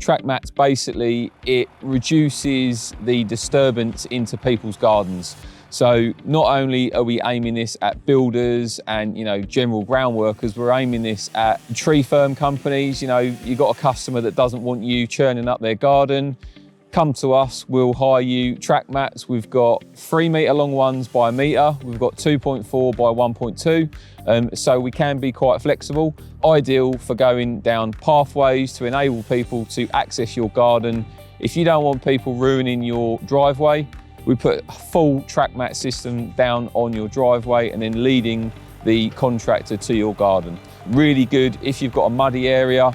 Track mats, basically, it reduces the disturbance into people's gardens. So not only are we aiming this at builders and, general ground workers, we're aiming this at tree firm companies. You've got a customer that doesn't want you churning up their garden. Come to us, we'll hire you track mats. We've got 3 metre long ones by 1 metre. We've got 2.4 by 1.2. So we can be quite flexible. Ideal for going down pathways to enable people to access your garden. If you don't want people ruining your driveway, we put a full track mat system down on your driveway and then leading the contractor to your garden. Really good if you've got a muddy area,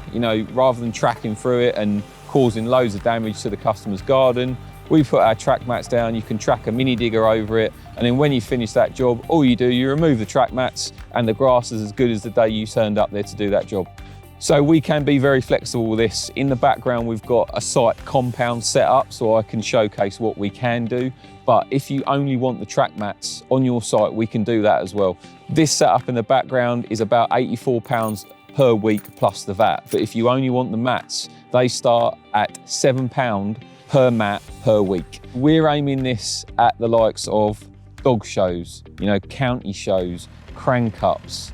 rather than tracking through it and causing loads of damage to the customer's garden. We put our track mats down, you can track a mini digger over it, and then when you finish that job, all you do, you remove the track mats and the grass is as good as the day you turned up there to do that job. So we can be very flexible with this. In the background, we've got a site compound set up so I can showcase what we can do. But if you only want the track mats on your site, we can do that as well. This setup in the background is about £84 per week plus the VAT. But if you only want the mats, they start at £7 per mat per week. We're aiming this at the likes of dog shows, county shows, crank-ups,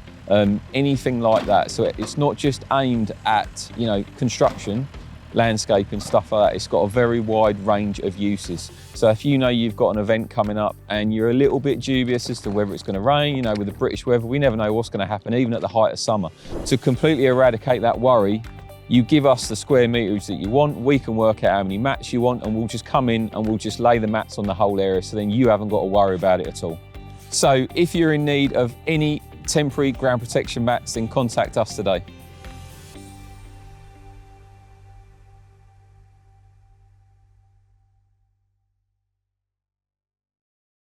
anything like that. So it's not just aimed at, construction, landscaping, stuff like that. It's got a very wide range of uses. So if you've got an event coming up and you're a little bit dubious as to whether it's going to rain, with the British weather, we never know what's going to happen, even at the height of summer. To completely eradicate that worry, you give us the square meterage that you want, we can work out how many mats you want, and we'll just come in and we'll just lay the mats on the whole area, so then you haven't got to worry about it at all. So if you're in need of any temporary ground protection mats, then contact us today.